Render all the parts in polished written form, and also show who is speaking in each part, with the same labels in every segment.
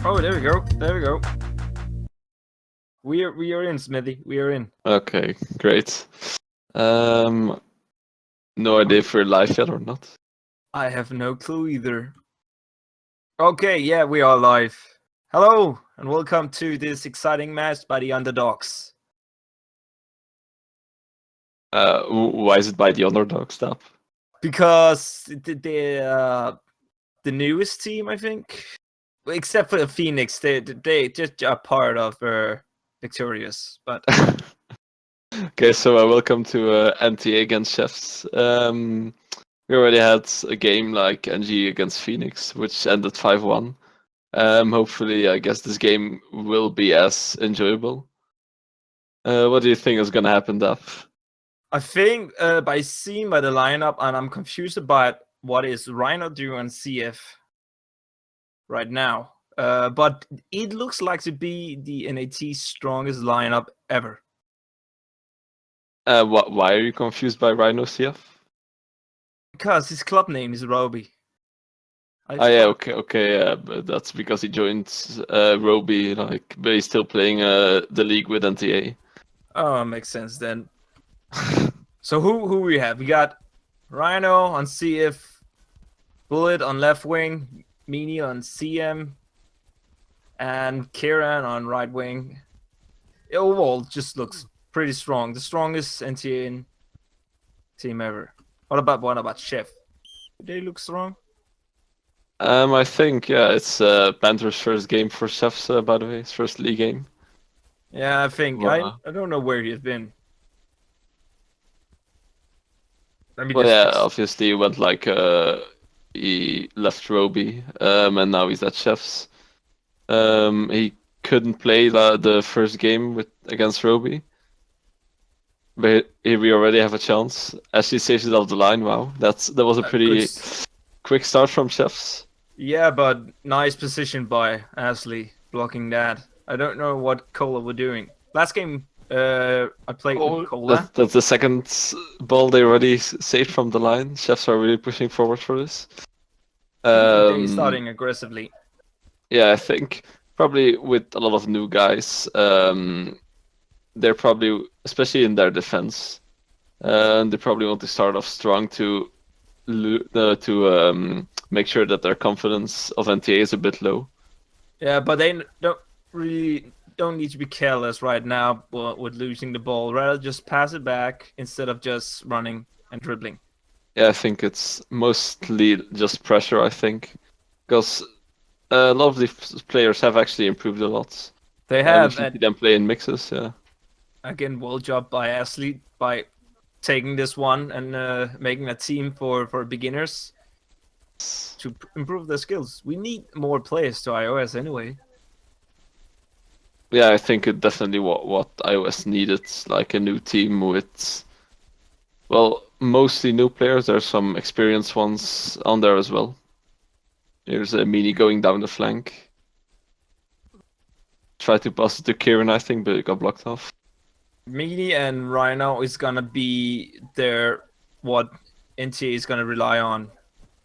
Speaker 1: Oh, there we go. There we go. We are in, Smithy. We are in.
Speaker 2: Okay, great. No idea if we're live yet or not.
Speaker 1: I have no clue either. Okay, yeah, we are live. Hello, and welcome to this exciting match by the underdogs.
Speaker 2: Why is it by the underdog stop?
Speaker 1: Because the newest team, I think, except for the Phoenix, they just are part of Victorious. But
Speaker 2: Okay, so welcome to NTA against Chefs. We already had a game like NG against Phoenix, which ended 5-1. Hopefully, I guess this game will be as enjoyable. What do you think is gonna happen, Daph?
Speaker 1: I think by seeing by the lineup, and I'm confused about what is Rhino doing on CF right now. But it looks like to be the NAT's strongest lineup ever.
Speaker 2: Why are you confused by Rhino CF?
Speaker 1: Because his club name is Roby.
Speaker 2: Yeah, okay, but that's because he joined Roby, but he's still playing the league with NTA.
Speaker 1: Oh, makes sense then. So who we have? We got Rhino on CF, Bullet on left wing, Meanie on CM, and Kieran on right wing. It overall just looks pretty strong. The strongest NTA team ever. What about Chef? Do they look strong?
Speaker 2: I think, yeah, it's Panther's first game for Chefs, by the way, his first league game.
Speaker 1: Yeah, I think
Speaker 2: Well,
Speaker 1: I don't know where he's been. Let me
Speaker 2: well,
Speaker 1: just
Speaker 2: yeah,
Speaker 1: fix.
Speaker 2: obviously he went he left Roby, and now he's at Chefs. He couldn't play the first game against Roby, but here we already have a chance. Ashley saves it off the line. Wow, that was a
Speaker 1: Good.
Speaker 2: pretty quick start from Chefs.
Speaker 1: Yeah, but nice position by Ashley blocking that. I don't know what Cola were doing. Last game, I played with Cola.
Speaker 2: That's the second ball they already saved from the line. Chefs are really pushing forward for this.
Speaker 1: They starting aggressively.
Speaker 2: Yeah, I think probably with a lot of new guys, they're probably, especially in their defense, they probably want to start off strong to make sure that their confidence of NTA is a bit low.
Speaker 1: Yeah, but they don't need to be careless right now with losing the ball. Rather just pass it back instead of just running and dribbling.
Speaker 2: Yeah, I think it's mostly just pressure, I think, because a lot of these players have actually improved a lot.
Speaker 1: They
Speaker 2: We
Speaker 1: have,
Speaker 2: can see
Speaker 1: and
Speaker 2: them play in mixes, yeah.
Speaker 1: again, well job by Ashley by taking this one and making a team for beginners to improve their skills. We need more players to iOS anyway.
Speaker 2: Yeah, I think it definitely what iOS needed, like a new team with, well, mostly new players. There's some experienced ones on there as well. Here's a Mini going down the flank. Tried to pass it to Kieran, I think, but it got blocked off.
Speaker 1: Meanie and Rhino is gonna be what NTA is gonna rely on.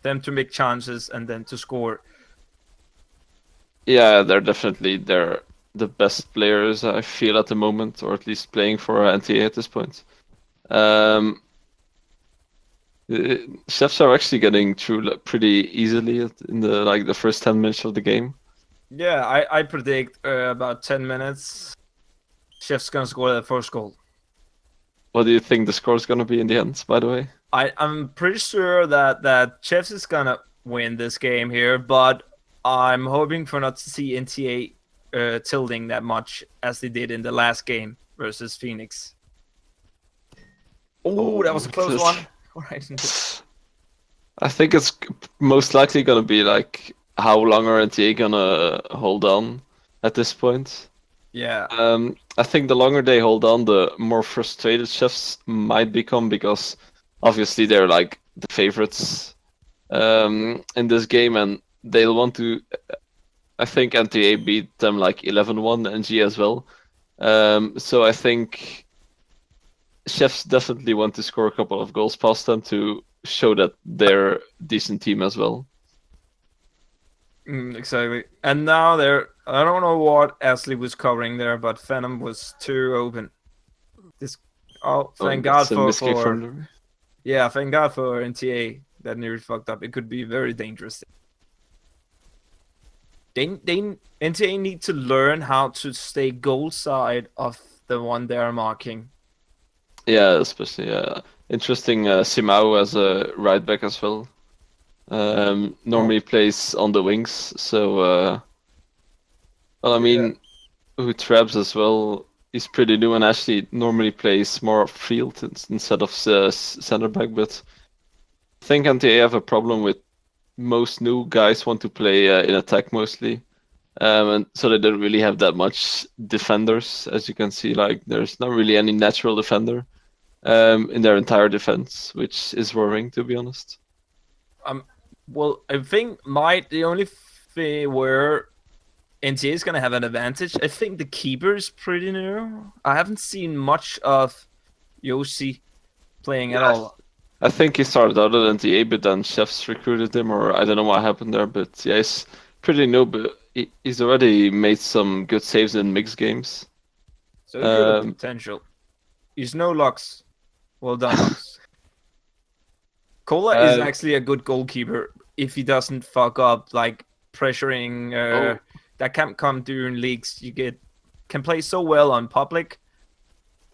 Speaker 1: Them to make chances and then to score.
Speaker 2: Yeah, they're the best players I feel at the moment, or at least playing for NTA at this point. Chefs are actually getting through pretty easily in the first 10 minutes of the game.
Speaker 1: Yeah, I predict about 10 minutes. Chef's gonna score the first goal.
Speaker 2: What do you think the score is gonna be in the end, by the way?
Speaker 1: I'm pretty sure that Chefs is gonna win this game here, but I'm hoping for not to see NTA tilting that much as they did in the last game versus Phoenix. Oh, that was a close one. All right.
Speaker 2: I think it's most likely gonna be like how long are NTA gonna hold on at this point.
Speaker 1: Yeah.
Speaker 2: I think the longer they hold on, the more frustrated Chefs might become because obviously they're like the favorites in this game, and they'll want to. I think NTA beat them like 11-1 NG as well. So I think Chefs definitely want to score a couple of goals past them to show that they're a decent team as well.
Speaker 1: Exactly. And now I don't know what Ashley was covering there, but Phantom was too open. This. Oh,
Speaker 2: Oh,
Speaker 1: thank
Speaker 2: and
Speaker 1: God
Speaker 2: that's a misclick from the.
Speaker 1: yeah, thank God for NTA that nearly fucked up. It could be very dangerous. They NTA need to learn how to stay goal side of the one they are marking.
Speaker 2: Yeah, especially interesting. Simao as a right back as well.
Speaker 1: Oh,
Speaker 2: Normally plays on the wings, so well, I
Speaker 1: yeah.
Speaker 2: mean, who traps as well. He's pretty new and actually normally plays more field instead of center back. But I think NTA have a problem with most new guys want to play in attack mostly. And so they don't really have that much defenders, as you can see. Like there's not really any natural defender in their entire defense, which is worrying to be honest.
Speaker 1: Um. Well, I think the only thing where NTA is gonna have an advantage. I think the keeper is pretty new. I haven't seen much of Yossi playing at
Speaker 2: Yeah,
Speaker 1: all.
Speaker 2: I think he started out at NTA, but then chefs recruited him, or I don't know what happened there. But yeah, he's pretty new, but he's already made some good saves in mixed games.
Speaker 1: So he could have
Speaker 2: Um,
Speaker 1: potential. He's no Lux. Well done, Lux. Cola is
Speaker 2: uh,
Speaker 1: actually a good goalkeeper if he doesn't fuck up, like pressuring.
Speaker 2: oh,
Speaker 1: That can't come during leagues. Can play so well on public.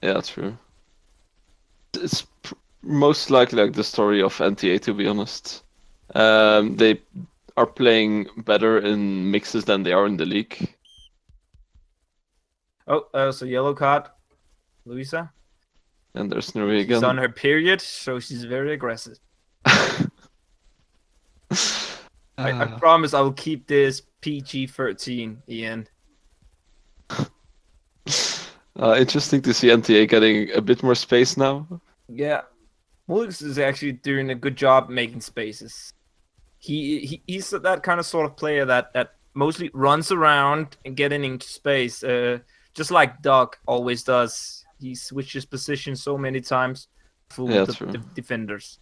Speaker 2: yeah, true. It's most likely like the story of NTA, to be honest. They are playing better in mixes than they are in the league.
Speaker 1: Oh, so yellow card, Luisa.
Speaker 2: And there's Nuri
Speaker 1: She's on
Speaker 2: again.
Speaker 1: her period, so she's very aggressive. I
Speaker 2: Uh,
Speaker 1: promise I will keep this PG-13, Ian.
Speaker 2: Interesting to see NTA getting a bit more space now.
Speaker 1: Yeah, Mulix is actually doing a good job making spaces. He's that kind of sort of player that mostly runs around and getting into space, just like Doc always does. He switches position so many times, fool
Speaker 2: Yeah,
Speaker 1: the
Speaker 2: true.
Speaker 1: defenders.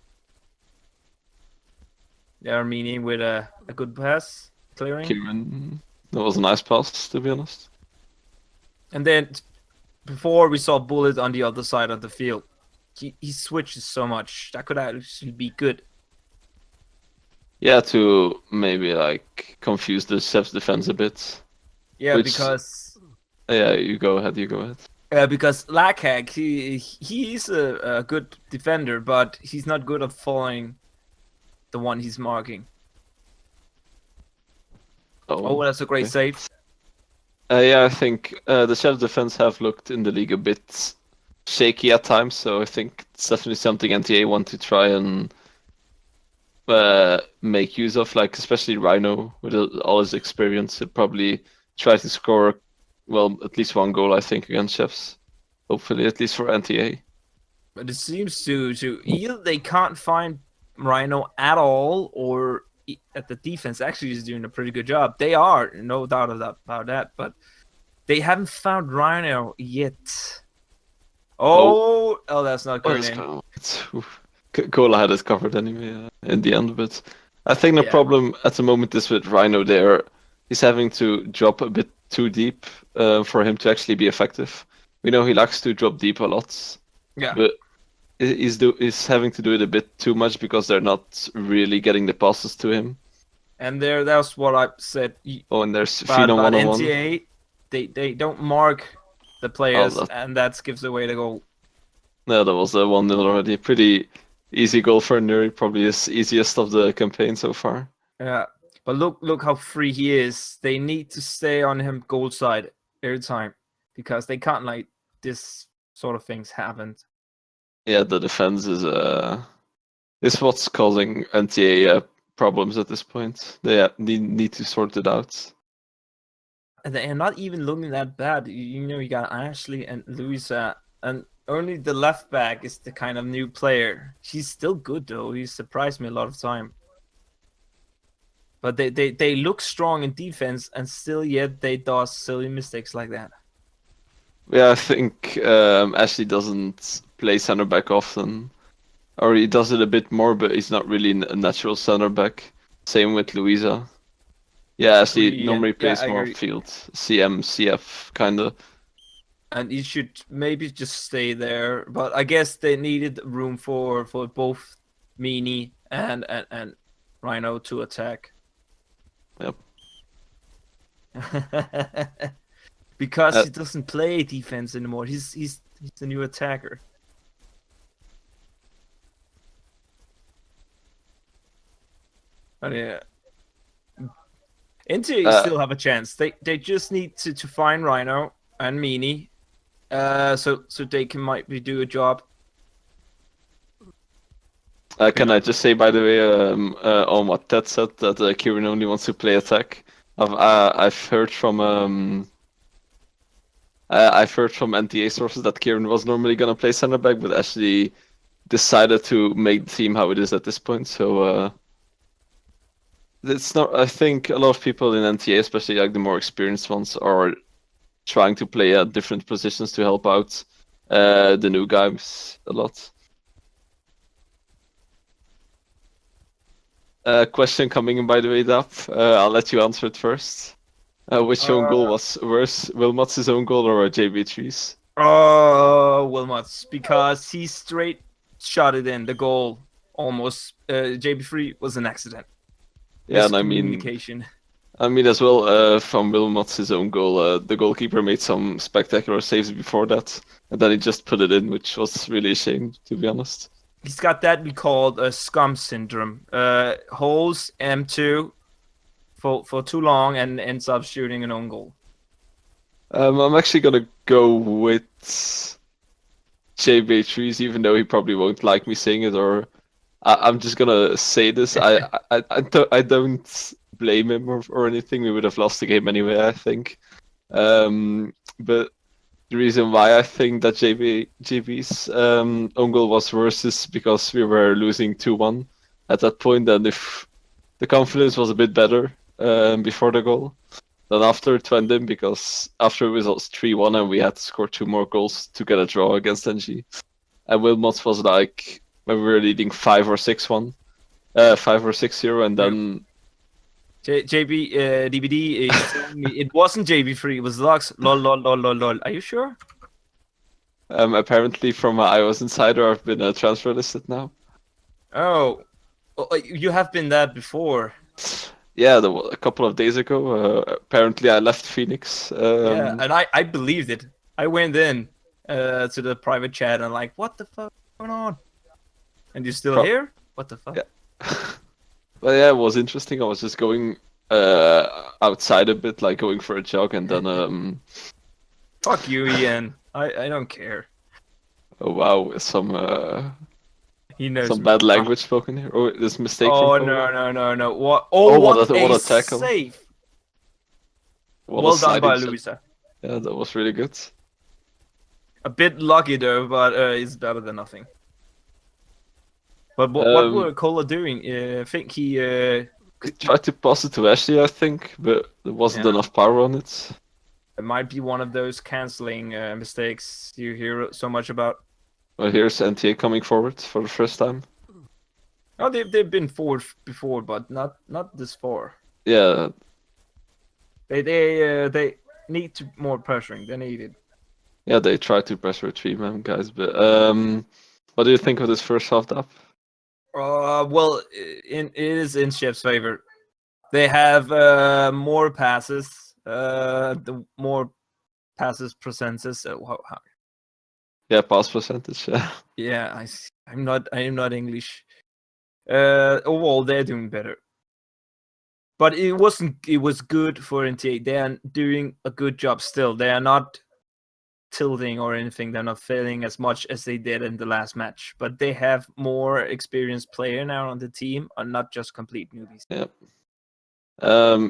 Speaker 1: They are meaning with a good pass clearing,
Speaker 2: Kieran, that was a nice pass, to be honest.
Speaker 1: and then before we saw Bullet on the other side of the field. He switches so much that could actually be good.
Speaker 2: Yeah, to maybe like confuse the Chef's defense a bit.
Speaker 1: Yeah,
Speaker 2: Which, yeah, you go ahead, you go ahead.
Speaker 1: because Lakhak he's a good defender, but he's not good at following the one he's marking. Oh,
Speaker 2: Oh,
Speaker 1: that's a great
Speaker 2: okay.
Speaker 1: save.
Speaker 2: Yeah, I think the Chef's defense have looked in the league a bit shaky at times, so I think it's definitely something NTA want to try and make use of, like especially Rhino with all his experience. He'll probably try to score, well, at least one goal, I think, against Chefs. Hopefully, at least for NTA.
Speaker 1: But it seems to either they can't find Rhino at all, or at the defense actually is doing a pretty good job. They are, no doubt about that, but they haven't found Rhino yet.
Speaker 2: Oh,
Speaker 1: Oh, that's not
Speaker 2: oh,
Speaker 1: going
Speaker 2: that's
Speaker 1: in.
Speaker 2: kind of. Cola had it covered anyway in the end, but I think the
Speaker 1: Yeah,
Speaker 2: problem at the moment is with Rhino there. He's having to drop a bit too deep for him to actually be effective. We know he likes to drop deep a lot,
Speaker 1: yeah.
Speaker 2: but he's having to do it a bit too much because they're not really getting the passes to him.
Speaker 1: And that's what I said
Speaker 2: Oh, and there's
Speaker 1: about
Speaker 2: Phenom 1-on-1.
Speaker 1: NTA. They don't mark the
Speaker 2: Oh,
Speaker 1: players,
Speaker 2: that,
Speaker 1: and that gives away the goal.
Speaker 2: no, that was a 1-0 already. Pretty easy goal for Nuri, probably his easiest of the campaign so far.
Speaker 1: Yeah, but look how free he is. They need to stay on him goal side every time because they can't like this sort of things happen.
Speaker 2: Yeah, the defense is what's causing NTA problems at this point. They need to sort it out.
Speaker 1: And they're not even looking that bad. You got Ashley and Louisa, and only the left back is the kind of new player. He's still good though. He surprised me a lot of time. But they look strong in defense, and still yet they do silly mistakes like that.
Speaker 2: Yeah, I think Ashley doesn't play center back often, or he does it a bit more, but he's not really a natural center back. Same with Louisa. Yeah, Ashley
Speaker 1: Free and
Speaker 2: normally
Speaker 1: yeah,
Speaker 2: plays
Speaker 1: I
Speaker 2: more
Speaker 1: agree.
Speaker 2: field, CM, CF kind of.
Speaker 1: And he should maybe just stay there. But I guess they needed room for both Meanie and Rhino to attack.
Speaker 2: Yep.
Speaker 1: Because
Speaker 2: Uh,
Speaker 1: he doesn't play defense anymore. He's the new attacker. But yeah, Inter
Speaker 2: uh,
Speaker 1: still have a chance. They just need to find Rhino and Meanie, so they can might be do a job.
Speaker 2: can I just say, by the way, on what Ted said, that Kieran only wants to play attack. I've heard from NTA sources that Kieran was normally gonna play center back, but actually decided to make the team how it is at this point. So it's not. I think a lot of people in NTA, especially like the more experienced ones, are trying to play at different positions to help out the new guys a lot. Question coming in, by the way, Dap. I'll let you answer it first. Which own goal was worse, Wilmots' own goal or JB3's?
Speaker 1: Oh, Wilmots, because he straight shot it in the goal almost. JB3 was an accident.
Speaker 2: Yeah, and
Speaker 1: Miscommunication.
Speaker 2: I mean as well, from Wilmots' own goal, the goalkeeper made some spectacular saves before that, and then he just put it in, which was really a shame, to be honest.
Speaker 1: He's got that we called a scum syndrome. Holds M2 for too long and ends up shooting an own goal.
Speaker 2: I'm actually gonna go with JB3's, even though he probably won't like me saying it, or I'm just gonna say this. I don't blame him or anything. We would have lost the game anyway, I think. But the reason why I think that JB's own goal was worse is because we were losing 2-1 at that point, and if the confidence was a bit better before the goal than after it went in, because after it was 3-1 and we had to score 2 more goals to get a draw against NG. And Wilmots was like when we were leading 5 or 6-1, 5 or 6-0, and then
Speaker 1: JB DVD is telling me it wasn't JB3, it was Lux. Lol lol lol lol lol. Are you sure?
Speaker 2: apparently from an iOS Insider, I've been transfer listed now.
Speaker 1: Oh, you have been that before.
Speaker 2: Yeah, a couple of days ago. Apparently, I left Phoenix.
Speaker 1: Yeah, and I believed it. I went in to the private chat and like, what the fuck is going on? And you're still here? What the fuck?
Speaker 2: Yeah. But yeah, it was interesting. I was just going outside a bit, like going for a jog, and then
Speaker 1: Fuck you, Ian. I don't care.
Speaker 2: oh wow, some
Speaker 1: He knows
Speaker 2: some
Speaker 1: me.
Speaker 2: bad language spoken here. Oh, this mistake from
Speaker 1: Oh
Speaker 2: Cole.
Speaker 1: no! What? Oh,
Speaker 2: what
Speaker 1: what a
Speaker 2: tackle!
Speaker 1: save!
Speaker 2: What
Speaker 1: Well
Speaker 2: a
Speaker 1: done by
Speaker 2: sliding
Speaker 1: Luisa.
Speaker 2: Yeah, that was really good.
Speaker 1: A bit lucky though, but it's better than nothing. But what were Cola doing? I think he
Speaker 2: tried to pass it to Ashley, I think, but there wasn't
Speaker 1: yeah.
Speaker 2: enough power on it.
Speaker 1: It might be one of those canceling mistakes you hear so much about.
Speaker 2: Well, here's NTA coming forward for the first time.
Speaker 1: Oh, they've been forward before, but not this far.
Speaker 2: Yeah.
Speaker 1: They need to more pressuring. They need it.
Speaker 2: Yeah, they tried to pressure a 3-man, guys, but what do you think of this first half, Dap?
Speaker 1: Well, it is in Chef's favor. They have more passes. The more passes percentages.
Speaker 2: Yeah, pass percentage. Yeah.
Speaker 1: Yeah, I'm not English. Overall, they're doing better. But it wasn't. It was good for NTA. They are doing a good job still. They are not tilting or anything. They're not failing as much as they did in the last match. But they have more experienced player now on the team, and not just complete newbies.
Speaker 2: Yeah.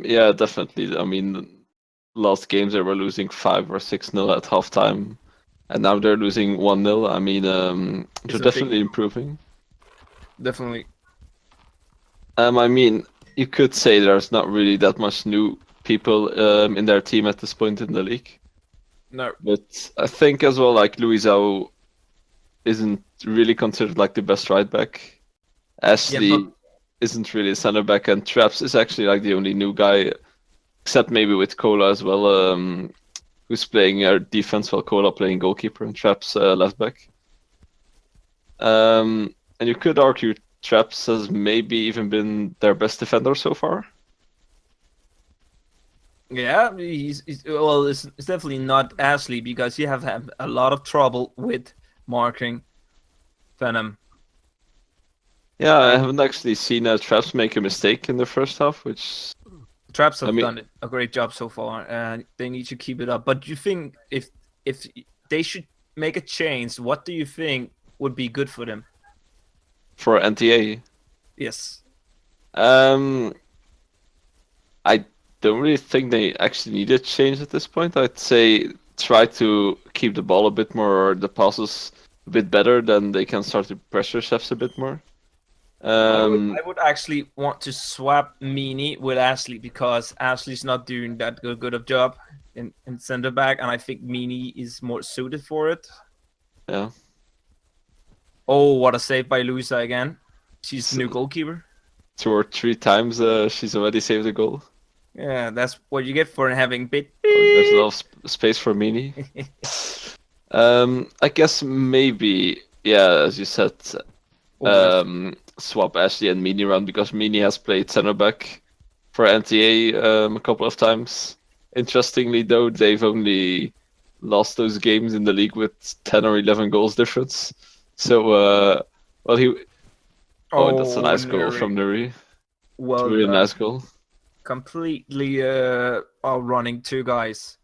Speaker 2: Yeah, definitely. I mean, last games they were losing 5 or 6-0 at halftime, and now they're losing 1-0. I mean, they're definitely improving.
Speaker 1: Definitely.
Speaker 2: I mean, you could say there's not really that much new people in their team at this point in the league.
Speaker 1: No.
Speaker 2: But I think as well, like Luisao isn't really considered like the best right back. Ashley isn't really a center back, and Traps is actually like the only new guy except maybe with Cola as well, who's playing defense while Cola playing goalkeeper and Traps left back. And you could argue Traps has maybe even been their best defender so far.
Speaker 1: Yeah, well, it's definitely not Ashley because you have had a lot of trouble with marking Venom.
Speaker 2: Yeah, I
Speaker 1: And
Speaker 2: haven't actually seen Traps make a mistake in the first half, which
Speaker 1: Traps
Speaker 2: I
Speaker 1: have
Speaker 2: mean,
Speaker 1: done a great job so far, and they need to keep it up. But you think if they should make a change, what do you think would be good for them?
Speaker 2: for NTA,
Speaker 1: Yes.
Speaker 2: um, I don't really think they actually need a change at this point. I'd say try to keep the ball a bit more or the passes a bit better, then they can start to pressure chefs a bit more.
Speaker 1: I would actually want to swap Meanie with Ashley because Ashley's not doing that good of job in center back, and I think Meanie is more suited for it.
Speaker 2: Yeah.
Speaker 1: Oh, what a save by Luisa again. She's the
Speaker 2: So
Speaker 1: new goalkeeper.
Speaker 2: 2 or 3 times she's already saved a goal.
Speaker 1: Yeah, that's what you get for having bit.
Speaker 2: Oh, there's a lot of space for Mini. I guess maybe, yeah, as you said, swap Ashley and Mini around because Mini has played center back for NTA a couple of times. Interestingly, though, they've only lost those games in the league with 10 or 11 goals difference. So, well, he. Oh, that's a
Speaker 1: Oh,
Speaker 2: nice goal
Speaker 1: Nuri.
Speaker 2: from Nuri. It's a
Speaker 1: Well
Speaker 2: really
Speaker 1: done.
Speaker 2: nice goal.
Speaker 1: Completely outrunning two guys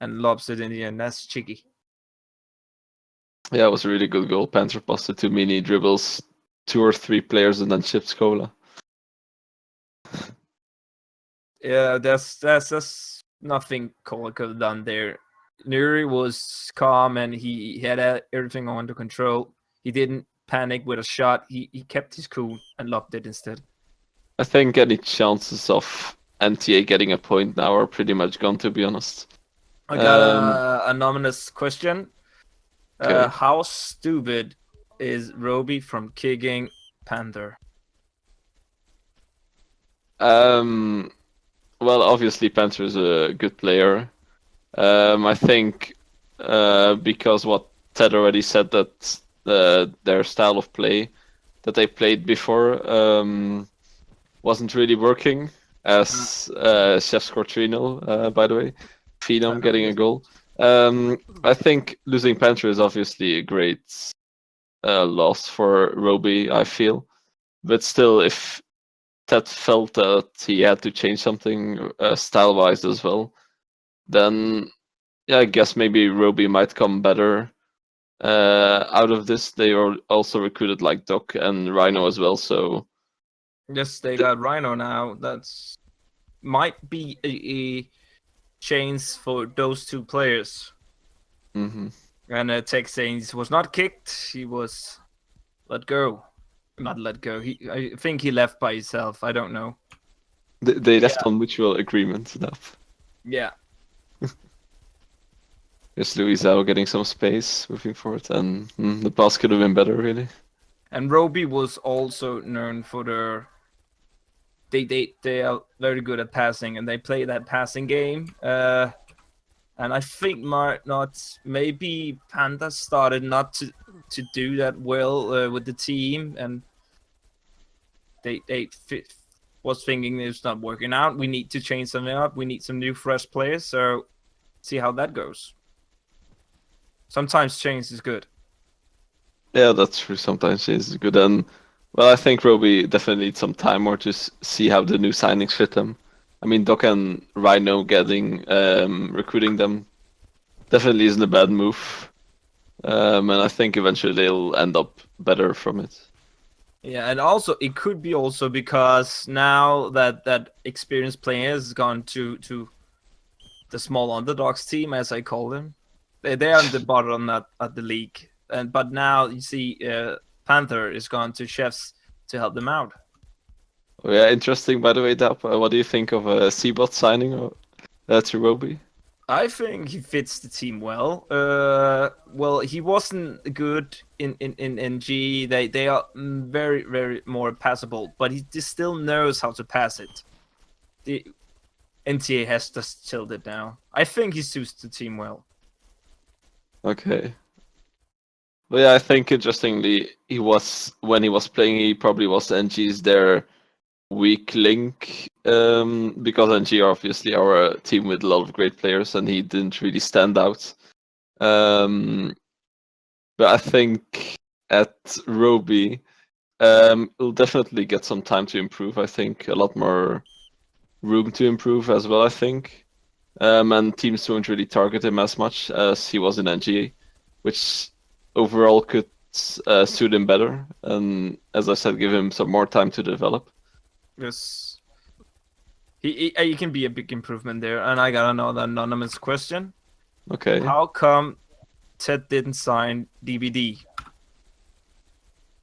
Speaker 1: and lobs it in the end. That's cheeky.
Speaker 2: Yeah, it was a really good goal. Panther passed it to Mini, dribbles 2 or 3 players, and then chips Cola.
Speaker 1: Yeah, that's nothing Cole could have done there. Nuri was calm and he had everything under control. He didn't panic with a shot. He kept his cool and lobbed it instead.
Speaker 2: I think any chances of NTA getting a point now are pretty much gone, to be honest.
Speaker 1: I got a anonymous question.
Speaker 2: Okay.
Speaker 1: How stupid is Roby from kicking Panther?
Speaker 2: Well, obviously Panther is a good player. I think because what Ted already said that their style of play that they played before wasn't really working. As Chef scored 3-0, by the way, Phenom getting a goal. I think losing Panther is obviously a great loss for Roby, I feel. But still, if Ted felt that he had to change something style-wise as well, then yeah, I guess maybe Roby might come better out of this. They also recruited like Doc and Rhino as well, so
Speaker 1: Yes, they got Rhino now. That's might be a change for those two players.
Speaker 2: mhm.
Speaker 1: And Tech Saints was not kicked. He was let go. Not let go. I think he left by himself. I don't know.
Speaker 2: They left
Speaker 1: Yeah.
Speaker 2: on mutual agreement.
Speaker 1: Yeah.
Speaker 2: There's Luisao getting some space moving forward, and the pass could have been better, really.
Speaker 1: And Roby was also known for their. They are very good at passing, and they play that passing game. And I think not maybe Panda started not to do that well with the team, and they was thinking it's not working out. We need to change something up. We need some new fresh players. So see how that goes. Sometimes change is good.
Speaker 2: Yeah, that's true. Sometimes it's good, and well, I think Roby definitely needs some time more to see how the new signings fit him. I mean, Doc and Rhino getting recruiting them definitely isn't a bad move, and I think eventually they'll end up better from it.
Speaker 1: Yeah, and also it could be also because now that experienced player has gone to the small underdogs team, as I call them. They are on the bottom at the league, and but now you see Panther is gone to Chefs to help them out.
Speaker 2: Oh, yeah, interesting. By the way, Dap, what do you think of a Seabot signing to Roby?
Speaker 1: I think he fits the team well. Well, he wasn't good in NG. They are very more passable, but he still knows how to pass it. The NTA has just tilted now. I think he suits the team well.
Speaker 2: Okay. But yeah, I think interestingly, when he was playing, he probably was NG's their weak link, because NG are obviously our team with a lot of great players, and he didn't really stand out. But I think at Roby, he'll definitely get some time to improve. I think a lot more room to improve as well. I think, and teams don't really target him as much as he was in NG, which overall could suit him better. And as I said, give him some more time to develop.
Speaker 1: Yes. He can be a big improvement there. And I got another anonymous question.
Speaker 2: Okay.
Speaker 1: How come Ted didn't sign DBD?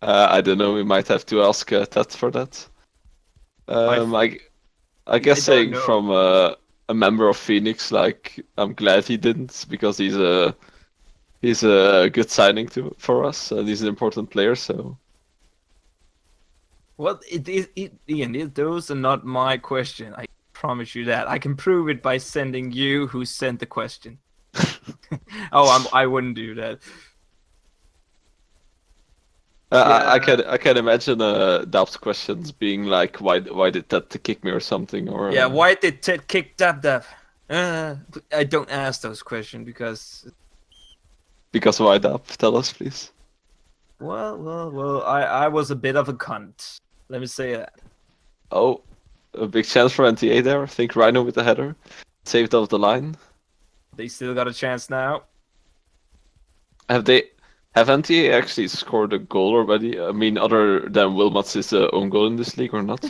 Speaker 2: I don't know. We might have to ask Ted for that. I
Speaker 1: I
Speaker 2: guess
Speaker 1: don't
Speaker 2: saying
Speaker 1: know.
Speaker 2: from a member of Phoenix, like I'm glad he didn't, because he's a good signing for us, and he's an important player. So
Speaker 1: Well, Ian, those are not my question. I promise you that. I can prove it by sending you who sent the question. I wouldn't do that.
Speaker 2: I
Speaker 1: Yeah,
Speaker 2: can imagine Dab's questions being like, why did Ted kick me or something, or
Speaker 1: yeah. Why did Ted kick Dab Dab? I don't ask those questions because,
Speaker 2: because why Dab? Tell us, please.
Speaker 1: well. I was a bit of a cunt. Let me say that.
Speaker 2: Oh, a big chance for NTA there. I think Rhino with the header saved off the line.
Speaker 1: They still got a chance now.
Speaker 2: Have NTA actually scored a goal already? I mean, other than Wilmots' own goal in this league, or not?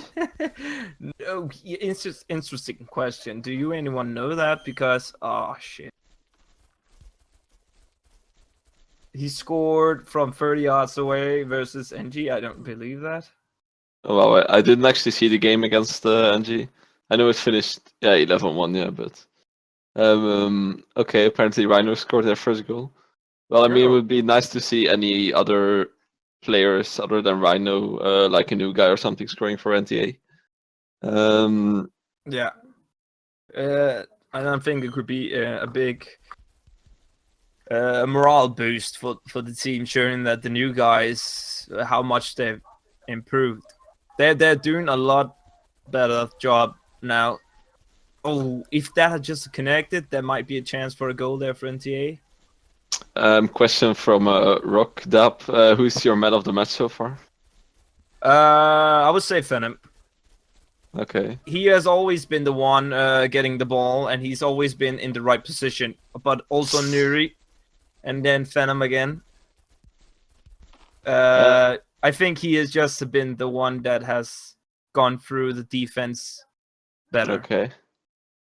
Speaker 1: No, it's just interesting question. Do you anyone know that? Because shit, he scored from 30 yards away versus NG. I don't believe that.
Speaker 2: Oh, wow, I didn't actually see the game against NG. I know it finished 11-1, yeah, but okay, apparently Rhino scored their first goal. Well, I mean, it
Speaker 1: Oh,
Speaker 2: would be nice to see any other players other than Rhino, like a new guy or something, scoring for NTA.
Speaker 1: yeah. I don't think it could be a big morale boost for the team, showing that the new guys how much they've improved. They're doing a lot better job now. Oh, if that had just connected, there might be a chance for a goal there for NTA.
Speaker 2: Question from Rock Dap. Who's your man of the match so far?
Speaker 1: I would say Venom.
Speaker 2: Okay.
Speaker 1: He has always been the one getting the ball, and he's always been in the right position. But also Nuri, and then Venom again. I think he has just been the one that has gone through the defense better.
Speaker 2: Okay.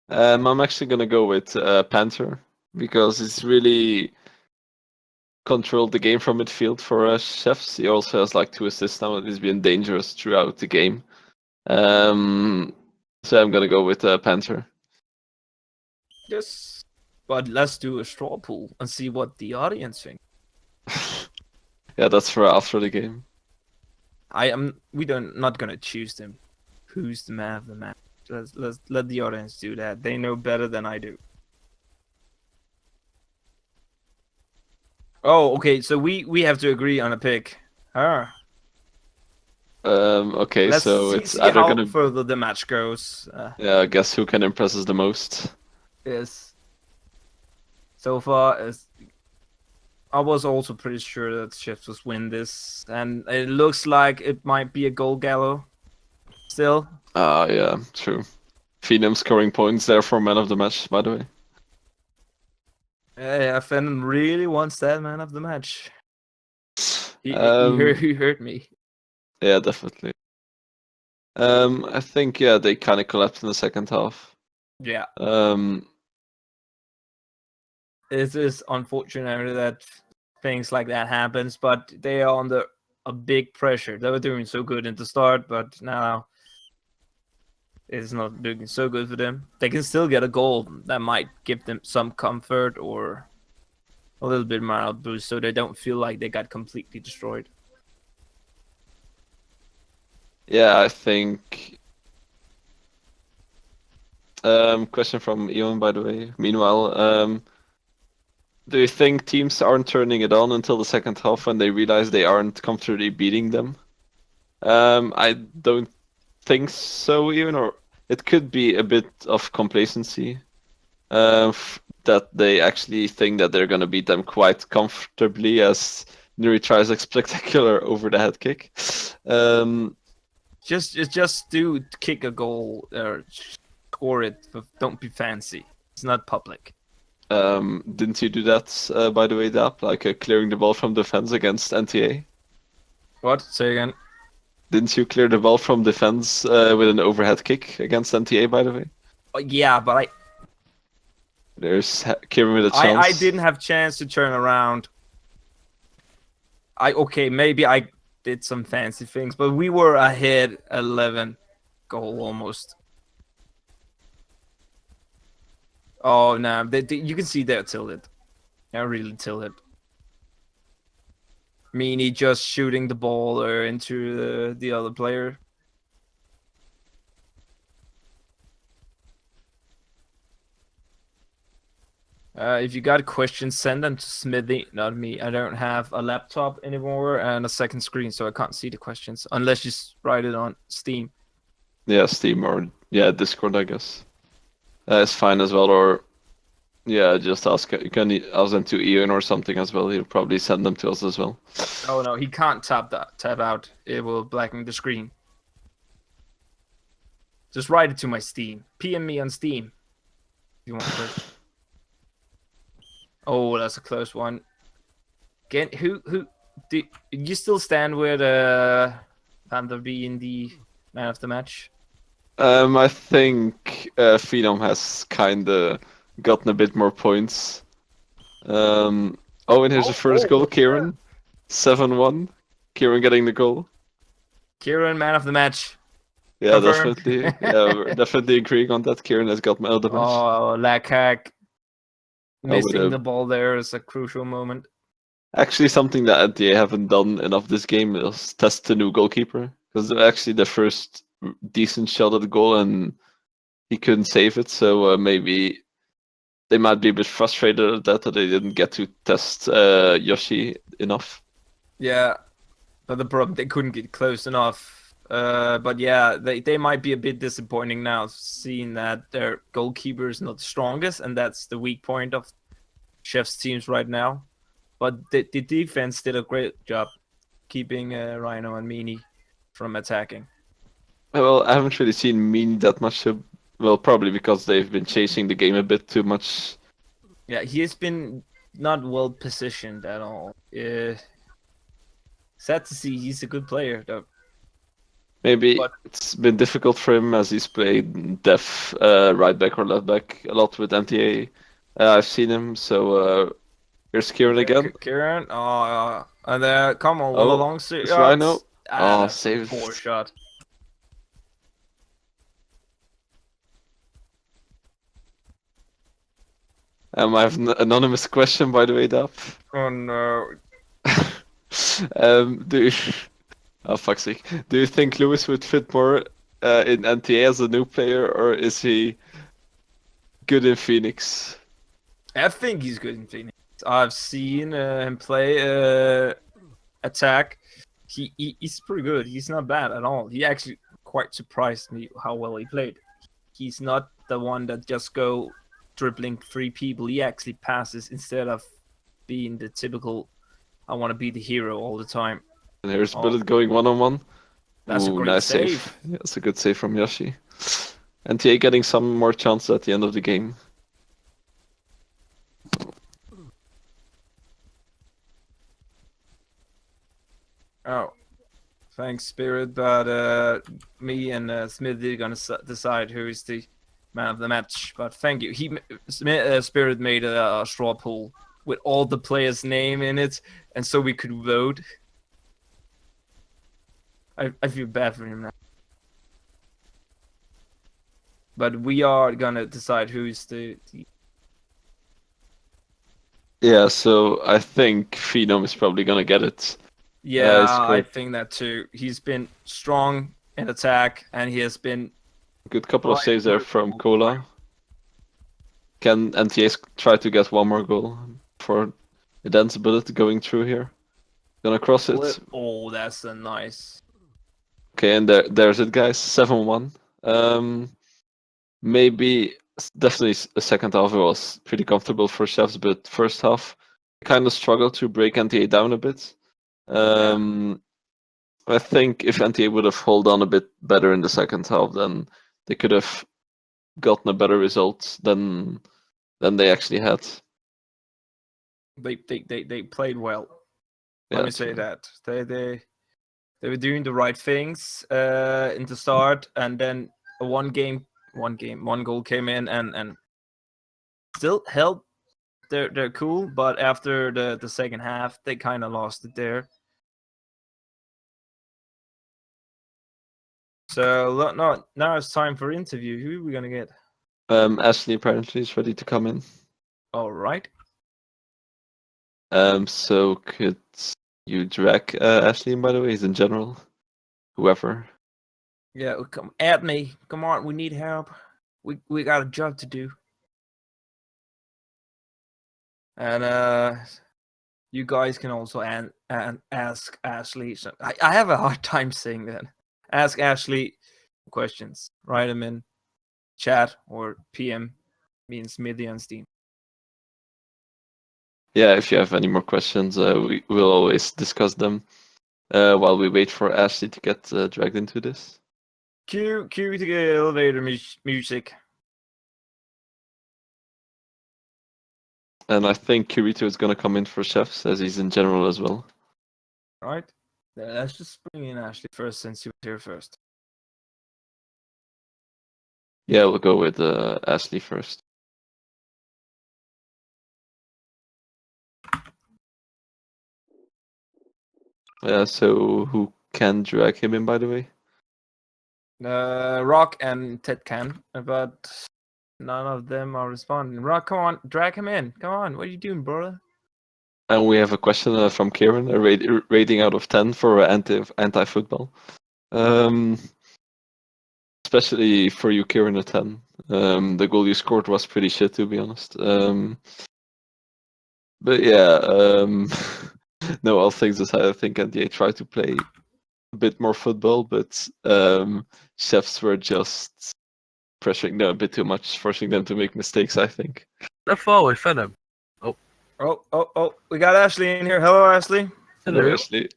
Speaker 2: I'm actually gonna go with Panther, because it's really controlled the game from midfield for Chefs. He also has like 2 assists now, and he's been dangerous throughout the game. So I'm gonna go with Panther.
Speaker 1: Yes. But let's do a straw poll and see what the audience think.
Speaker 2: Yeah, that's for after the game.
Speaker 1: We don't not gonna choose them. Who's the man of the match? Let's let the audience do that. They know better than I do. Oh, okay. So we have to agree on a pick. Ah,
Speaker 2: Okay,
Speaker 1: let's
Speaker 2: so it's
Speaker 1: see
Speaker 2: either
Speaker 1: how
Speaker 2: gonna,
Speaker 1: further the match goes.
Speaker 2: yeah, I guess who can impress us the most.
Speaker 1: Is so far as I was also pretty sure that Chiefs was win this, and it looks like it might be a goal gallo. Still,
Speaker 2: Yeah, true. Phenom scoring points there for man of the match, by the way.
Speaker 1: yeah, Fenton really wants that man of the match.
Speaker 2: Um,
Speaker 1: He hurt me.
Speaker 2: yeah, definitely. I think they kind of collapsed in the second half.
Speaker 1: Yeah,
Speaker 2: Um,
Speaker 1: it is unfortunate that things like that happens, but they are under a big pressure. They were doing so good in the start, but now it's not doing so good for them. They can still get a goal that might give them some comfort or a little bit morale boost, so they don't feel like they got completely destroyed.
Speaker 2: yeah, I think Question from Ewan, by the way. Meanwhile, do you think teams aren't turning it on until the second half when they realize they aren't comfortably beating them? I don't think so, even, or it could be a bit of complacency. That they actually think that they're going to beat them quite comfortably as Nuri tries a spectacular over the head kick.
Speaker 1: Just do kick a goal or score it, but don't be fancy. It's not public.
Speaker 2: Didn't you do that, by the way, Dap? Like clearing the ball from defense against NTA?
Speaker 1: What? Say again.
Speaker 2: Didn't you clear the ball from defense with an overhead kick against NTA, by the way?
Speaker 1: Yeah, but
Speaker 2: There's Kieran with a chance.
Speaker 1: I didn't have chance to turn around. Maybe I did some fancy things, but we were ahead 11 goal almost. Oh no, you can see they're tilted. They're really tilted. Meanie just shooting the ball into the other player. If you got questions, send them to Smithy, not me. I don't have a laptop anymore and a second screen, so I can't see the questions unless you write it on Steam.
Speaker 2: Yeah, Steam or Discord, I guess. It's fine as well, or just ask. You can ask them to Ian or something as well. He'll probably send them to us as well.
Speaker 1: Oh no, he can't tab out. It will blacken the screen. Just write it to my Steam. PM me on Steam. If you want to. Oh, that's a close one. Again, who do you still stand with Panther being the man of the match?
Speaker 2: I think Phenom has kinda gotten a bit more points. And here's the first goal, Kieran. 7-1. Kieran getting the goal.
Speaker 1: Kieran, man of the match.
Speaker 2: Yeah,
Speaker 1: Confirmed.
Speaker 2: definitely. Yeah, we're definitely agreeing on that. Kieran has got man of the match.
Speaker 1: Oh, lag hack. Missing
Speaker 2: with
Speaker 1: the ball there is a crucial moment.
Speaker 2: Actually, something that NTA haven't done enough this game is test the new goalkeeper. Because actually the first decent shot at the goal and he couldn't save it. So maybe they might be a bit frustrated at that they didn't get to test Yoshi enough.
Speaker 1: Yeah, but the problem, they couldn't get close enough. But yeah, they might be a bit disappointing now, seeing that their goalkeeper is not the strongest, and that's the weak point of Chef's teams right now. But the defense did a great job keeping Rhino and Meanie from attacking.
Speaker 2: Well, I haven't really seen Meanie that much. Well, probably because they've been chasing the game a bit too much.
Speaker 1: Yeah, he has been not well positioned at all. Sad to see. He's a good player, though.
Speaker 2: Maybe it's been difficult for him as he's played def right back or left back a lot with NTA. I've seen him, so here's Kieran again.
Speaker 1: Kieran, and there, come on, well along.
Speaker 2: It's Rhino.
Speaker 1: Save poor shot.
Speaker 2: I have an anonymous question, by the way, Dap.
Speaker 1: Oh no.
Speaker 2: Oh, fuck's sake. Do you think Lewis would fit more in NTA as a new player, or is he good in Phoenix?
Speaker 1: I think he's good in Phoenix. I've seen him play attack. He's pretty good. He's not bad at all. He actually quite surprised me how well he played. He's not the one that just go dribbling 3 people. He actually passes instead of being the typical, I want to be the hero all the time.
Speaker 2: And here's Bullet going 1-on-1.
Speaker 1: That's a great
Speaker 2: nice
Speaker 1: save.
Speaker 2: Yeah, that's a good save from Yoshi. NTA getting some more chances at the end of the game.
Speaker 1: Oh, thanks, Spirit. But me and Smithy are gonna decide who is the man of the match. But thank you. Spirit made a straw poll with all the players' name in it, and so we could vote. I feel bad for him now. But we are gonna decide who's the...
Speaker 2: Yeah, so I think Phenom is probably gonna get it.
Speaker 1: Yeah, I think that too. He's been strong in attack, and he has been...
Speaker 2: Good couple of saves there from Cola. Can NTA try to get one more goal for Eden's bullet going through here? Gonna cross it.
Speaker 1: Oh, that's a nice.
Speaker 2: Okay, and there's it, guys. 7-1. Maybe definitely a second half was pretty comfortable for Chefs, but first half kind of struggled to break NTA down a bit. I think if NTA would have held on a bit better in the second half, then they could have gotten a better result than they actually had.
Speaker 1: They played well. Let
Speaker 2: Yeah,
Speaker 1: me say
Speaker 2: true.
Speaker 1: that they were doing the right things in the start, and then one goal came in, and still held their cool, but after the second half, they kind of lost it there. So now it's time for interview. Who are we gonna get?
Speaker 2: Ashley apparently is ready to come in.
Speaker 1: All right.
Speaker 2: So could you drag Ashley in, by the way, in general? Whoever.
Speaker 1: Yeah, come at me. Come on, we need help. We got a job to do. And you guys can also ask Ashley. So I have a hard time saying that. Ask Ashley questions. Write them in chat or PM. Means Smithy and Steam.
Speaker 2: Yeah, if you have any more questions, we will always discuss them while we wait for Ashley to get dragged into this.
Speaker 1: Cue the elevator music.
Speaker 2: And I think Kirito is gonna come in for Chefs, as he's in general as well.
Speaker 1: Right? Let's just bring in Ashley first, since you were here first.
Speaker 2: Yeah, we'll go with Ashley first. Yeah, so who can drag him in, by the way?
Speaker 1: Rock and Ted can, but none of them are responding. Rock, come on, drag him in. Come on, what are you doing, brother?
Speaker 2: And we have a question from Kieran, a rating out of 10 for anti-football. Especially for you, Kieran, a 10. The goal you scored was pretty shit, to be honest. But yeah, no, all things aside, I think NDA tried to play a bit more football, but Chefs were just pressuring them a bit too much, forcing them to make mistakes, I think.
Speaker 3: They're forward, Venom.
Speaker 1: Oh, we got Ashley in here. Hello, Ashley.
Speaker 2: Hello, Ashley.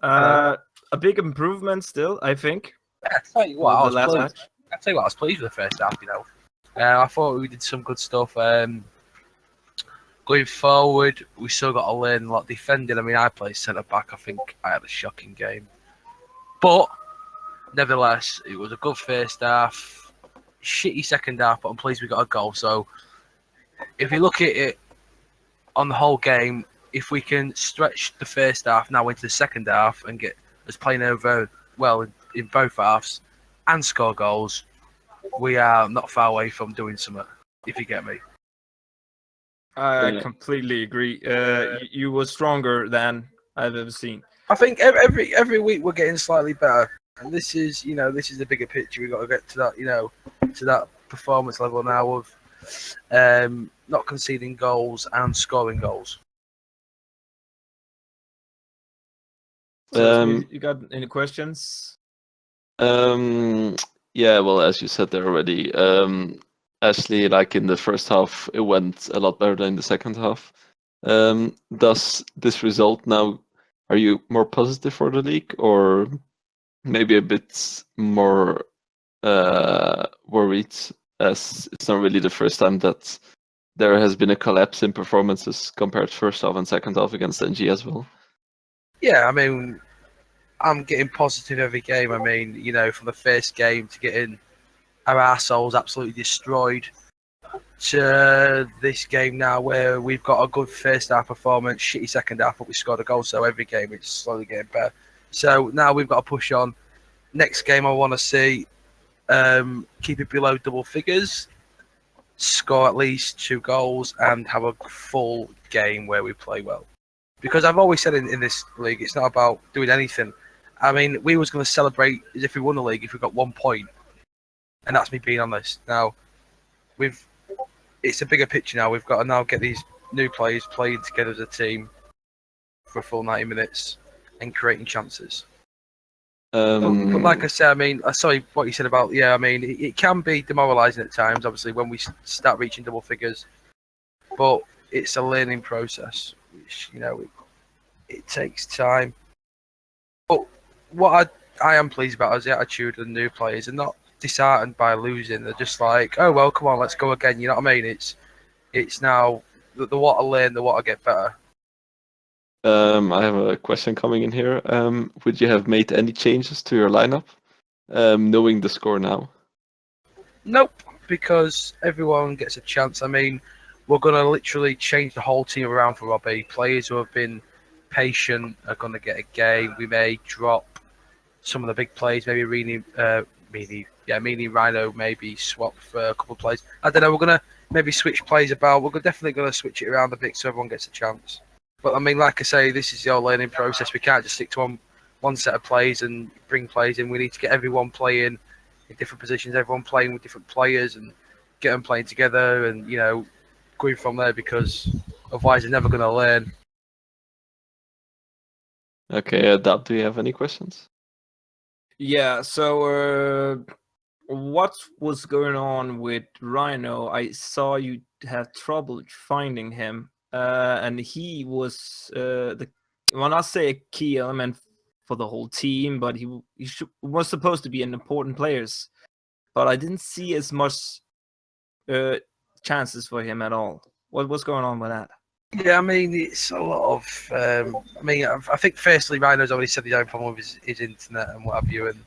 Speaker 1: A big improvement still, I think.
Speaker 3: Yeah, I tell you what, I
Speaker 1: The last
Speaker 3: was
Speaker 1: match.
Speaker 3: pleased. I tell you what, I was pleased with the first half. I thought we did some good stuff. Going forward, we still got to learn a lot defending. I mean, I played centre back. I think I had a shocking game, but nevertheless, it was a good first half. Shitty second half, but I'm pleased we got a goal. So, if you look at it on the whole game, if we can stretch the first half now into the second half and get us playing over well in both halves and score goals, we are not far away from doing something, if you get me.
Speaker 1: I completely agree. You were stronger than I've ever seen.
Speaker 3: I think every week we're getting slightly better, and this is the bigger picture. We've got to get to that to that performance level now of not conceding goals and scoring goals.
Speaker 1: So, you got any questions?
Speaker 2: Yeah, well, as you said there already, Ashley, like in the first half, it went a lot better than in the second half. Does this result now, are you more positive for the league, or maybe a bit more worried, as it's not really the first time that there has been a collapse in performances compared to first half and second half against NG as well?
Speaker 3: Yeah, I mean, I'm getting positive every game. I mean, from the first game to getting our arseholes absolutely destroyed to this game now where we've got a good first half performance, shitty second half, but we scored a goal. So every game it's slowly getting better. So now we've got to push on. Next game I want to see keep it below double figures, score at least 2 goals, and have a full game where we play well. Because I've always said in this league, it's not about doing anything. I mean, we was going to celebrate as if we won the league if we got 1 point, and that's me being honest. Now, with it's a bigger picture now. We've got to now get these new players playing together as a team for a full 90 minutes and creating chances. But like I said, I mean, sorry, what you said about, I mean, it can be demoralising at times, obviously, when we start reaching double figures. But it's a learning process, which, it takes time. But what I am pleased about is the attitude of the new players. They're not disheartened by losing. They're just like, oh, well, come on, let's go again. You know what I mean? It's now, they want to learn, they want to get better.
Speaker 2: I have a question coming in here. Would you have made any changes to your lineup, knowing the score now?
Speaker 3: Nope, because everyone gets a chance. I mean, we're going to literally change the whole team around for Robbie. Players who have been patient are going to get a game. We may drop some of the big plays, maybe Meany, Rhino, maybe swap for a couple of plays. I don't know, we're going to maybe switch plays about. We're definitely going to switch it around a bit so everyone gets a chance. But I mean, like I say, this is the whole learning process. We can't just stick to one set of plays and bring plays in. We need to get everyone playing in different positions, everyone playing with different players and get them playing together and, going from there, because otherwise they're never going to learn.
Speaker 2: Okay, Dab, do you have any questions?
Speaker 1: Yeah, so what was going on with Rhino? I saw you had trouble finding him, and he was when I say a key element for the whole team, but he was supposed to be an important player, but I didn't see as much chances for him at all. What's going on with that?
Speaker 3: Yeah, I mean, it's a lot of. I think firstly, Rhino's already said his own problem with his internet and what have you, and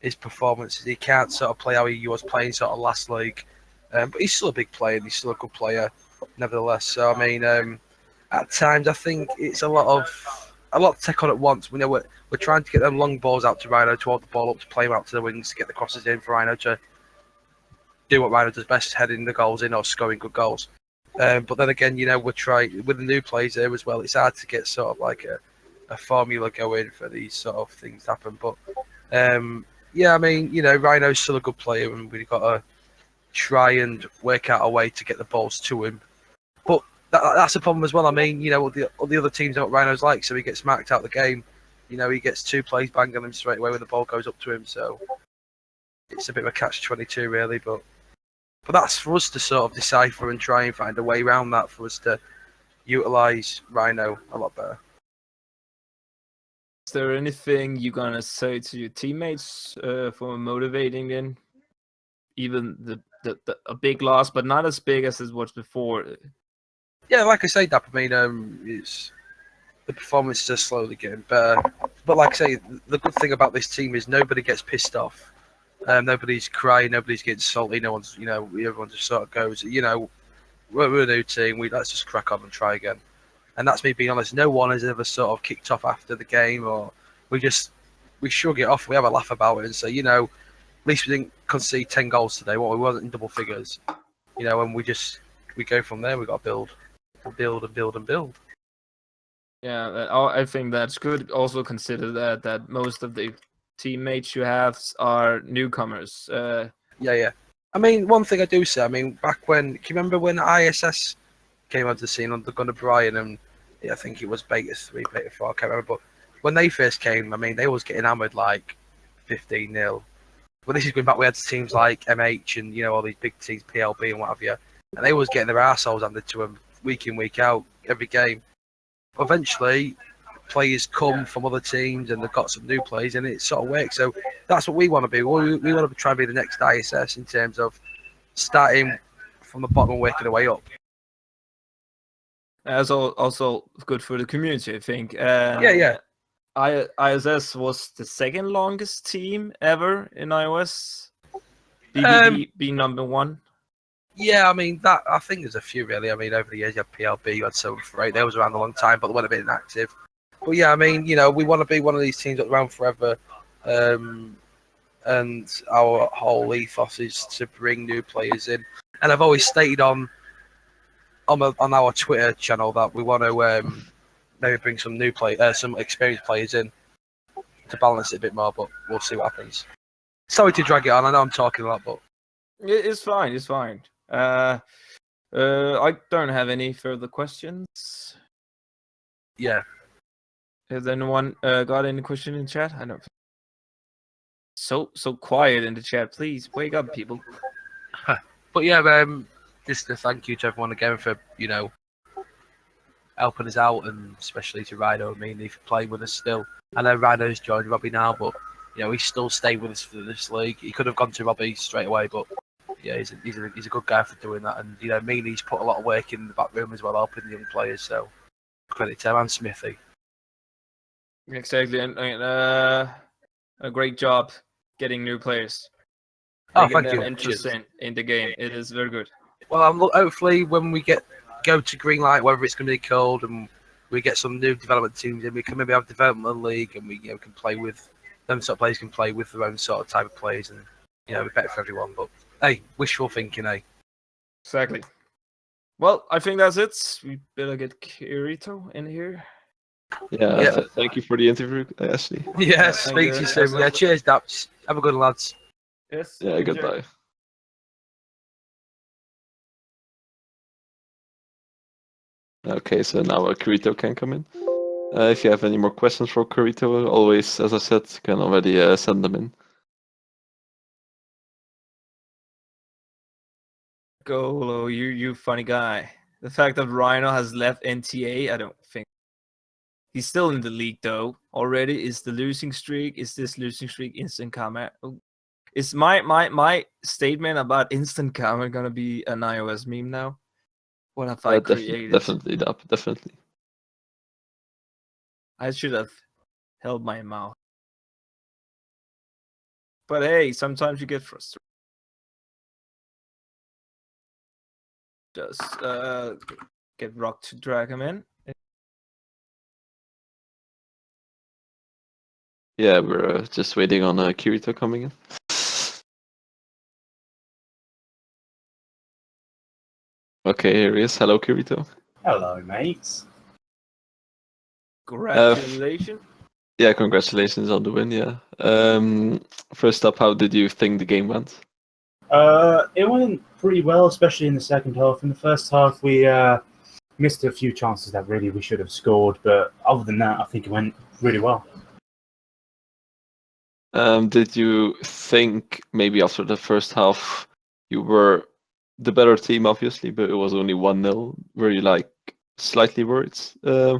Speaker 3: his performances. He can't sort of play how he was playing sort of last league, but he's still a big player and he's still a good player, nevertheless. So I mean, at times I think it's a lot to take on at once. We know we're trying to get them long balls out to Rhino to hold the ball up, to play him out to the wings, to get the crosses in for Rhino to do what Rhino does best, heading the goals in or scoring good goals. But then again, we're trying with the new players there as well. It's hard to get sort of like a formula going for these sort of things to happen. But I mean, Rhino's still a good player, and we've got to try and work out a way to get the balls to him. But that's a problem as well. I mean, all the other teams know what Rhino's like, so he gets marked out the game. He gets 2 plays banged on him straight away when the ball goes up to him. So it's a bit of a catch-22, really. But that's for us to sort of decipher and try and find a way around that, for us to utilise Rhino a lot better.
Speaker 1: Is there anything you're gonna say to your teammates for motivating them? Even a big loss, but not as big as it was before.
Speaker 3: Yeah, like I say, Dap, I mean, it's the performances are slowly getting better. But like I say, the good thing about this team is nobody gets pissed off. Nobody's crying, nobody's getting salty. No one's, everyone just sort of goes, we're a new team. Let's just crack on and try again. And that's me being honest. No one has ever sort of kicked off after the game, or we shrug it off. We have a laugh about it and say, at least we didn't concede 10 goals today. We wasn't in double figures, and we go from there. We got to build.
Speaker 1: Yeah, I think that's good. Also consider that most of the teammates you have are newcomers.
Speaker 3: Yeah. I mean, one thing I do say, I mean, back when, can you remember when ISS came onto the scene under Gunnar Bryan, and I think it was Beta 3, Beta 4, I can't remember, but when they first came, I mean, they was getting hammered like 15-0. But this is going back, we had teams like MH and, all these big teams, PLB and what have you, and they was getting their arseholes handed to them week in, week out, every game. Eventually, players come from other teams and they've got some new players and it sort of works. So that's what we want to be. We want to try and be the next ISS in terms of starting from the bottom and working our way up.
Speaker 1: That's also good for the community, I think.
Speaker 3: Yeah.
Speaker 1: ISS was the second longest team ever in iOS. BBB being number 1.
Speaker 3: Yeah, I mean, I think there's a few really. I mean, over the years you had PLB, you had 748. They was around a long time, but they weren't a bit inactive. But yeah, I mean, we want to be one of these teams that's around forever. And our whole ethos is to bring new players in. And I've always stated on our Twitter channel that we want to maybe bring some some experienced players in to balance it a bit more. But we'll see what happens. Sorry to drag it on. I know I'm talking a lot, but
Speaker 1: It's fine. It's fine. I don't have any further questions.
Speaker 3: Yeah.
Speaker 1: Has anyone got any question in chat? I don't. So quiet in the chat. Please wake up, people.
Speaker 3: But yeah, just a thank you to everyone again for helping us out, and especially to Rhino and me for playing with us still. I know Rhino's joined Robbie now, but he's still staying with us for this league. He could have gone to Robbie straight away, but yeah, he's a good guy for doing that. And Meany's put a lot of work in the back room as well, helping the young players. So credit to him and Smithy.
Speaker 1: Exactly, and a great job getting new players.
Speaker 3: Oh,
Speaker 1: Making
Speaker 3: thank
Speaker 1: them
Speaker 3: you.
Speaker 1: interesting in the game. It is very good.
Speaker 3: Well, hopefully when we go to green light, whether it's going to be cold, and we get some new development teams in, we can maybe have a development league, and we can play with them. Sort of players can play with their own sort of type of players, and be better for everyone. But hey, wishful thinking, eh?
Speaker 1: Exactly. Well, I think that's it. We better get Kirito in here.
Speaker 2: Yeah,
Speaker 3: Yeah.
Speaker 2: thank you for the interview, Ashley.
Speaker 3: Yes,
Speaker 1: thank
Speaker 3: speak
Speaker 1: you.
Speaker 3: to you soon. Yeah, cheers, Daps. Have a good one, lads.
Speaker 1: Yes.
Speaker 2: Yeah,
Speaker 1: enjoy.
Speaker 2: goodbye. Okay, so now Kirito can come in. If you have any more questions for Kirito, always, as I said, can already send them in.
Speaker 1: Golo, you funny guy. The fact that Rhino has left NTA, I don't think he's still in the league though. Already, is the losing streak? Is this losing streak instant karma? Is my statement about instant karma gonna be an iOS meme now? What have I created?
Speaker 2: Definitely, definitely.
Speaker 1: I should have held my mouth. But hey, sometimes you get frustrated. Just get Rock to drag him in.
Speaker 2: Yeah, we're just waiting on Kirito coming in. Okay, here he is. Hello, Kirito.
Speaker 4: Hello, mates.
Speaker 1: Congratulations.
Speaker 2: Yeah, congratulations on the win. Yeah. First up, how did you think the game went?
Speaker 4: It went pretty well, especially in the second half. In the first half, we missed a few chances that really we should have scored, but other than that, I think it went really well.
Speaker 2: Did you think maybe after the first half you were the better team, obviously, but it was only 1-0? Were you like slightly worried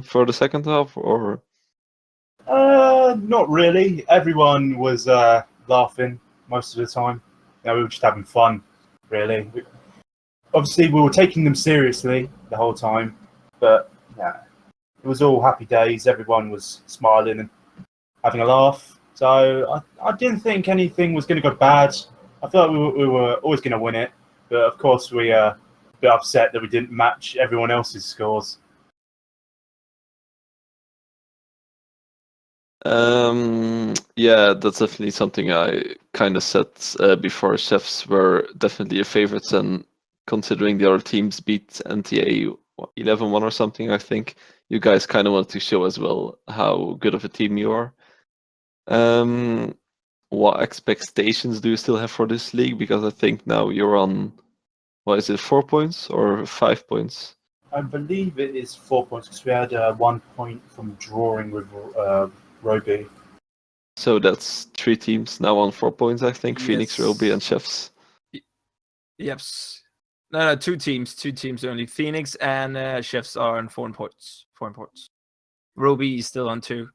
Speaker 2: for the second half, or?
Speaker 4: Not really. Everyone was laughing most of the time. We were just having fun, really. Obviously, we were taking them seriously the whole time, but yeah, it was all happy days. Everyone was smiling and having a laugh. So I didn't think anything was going to go bad. I felt we were always going to win it, but of course we a bit upset that we didn't match everyone else's scores.
Speaker 2: Yeah, that's definitely something I kind of said before. Chefs were definitely your favorites, and considering the other teams beat NTA 11-1 or something, I think you guys kind of wanted to show as well how good of a team you are. What expectations do you still have for this league? Because I think now you're on, what is it, 4 points or 5 points?
Speaker 4: I believe it is 4 points because we had 1 point from drawing with Roby.
Speaker 2: So that's 3 teams now on 4 points, I think.
Speaker 1: Yes.
Speaker 2: Phoenix, Roby, and Chefs.
Speaker 1: Yep. No, 2 teams. 2 teams only. Phoenix and Chefs are on 4 points. 4 points. Roby is still on 2.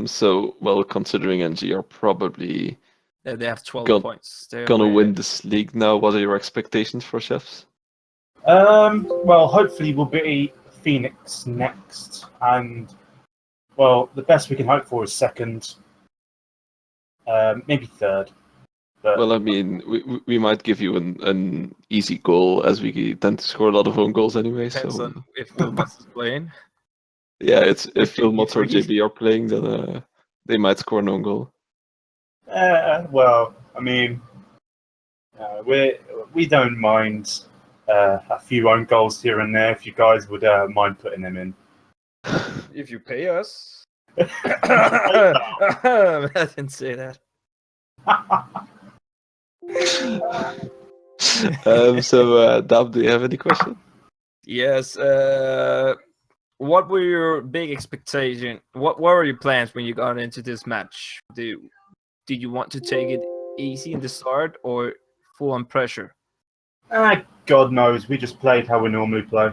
Speaker 2: So, well, considering NG are probably
Speaker 1: They have 12 points. They're
Speaker 2: gonna
Speaker 1: way
Speaker 2: win
Speaker 1: ahead.
Speaker 2: this league now. What are your expectations for Chefs?
Speaker 4: Well, hopefully we'll beat Phoenix next, and well, the best we can hope for is second, maybe third. But
Speaker 2: Well, I mean, we might give you an easy goal, as we tend to score a lot of own goals anyway.
Speaker 1: Depends
Speaker 2: So
Speaker 1: on if Wilmots is playing.
Speaker 2: yeah, it's if
Speaker 1: Or
Speaker 2: Wilmots or
Speaker 1: JB3.
Speaker 2: JB are playing, then they might score an own goal.
Speaker 4: well, I mean, we don't mind a few own goals here and there if you guys would mind putting them in.
Speaker 1: If you pay us. I didn't say that.
Speaker 2: Dab, do you have any question?
Speaker 1: Yes. What were your big expectation? What were your plans when you got into this match? Did you want to take it easy in the start or full on pressure?
Speaker 4: God knows, we just played how we normally play.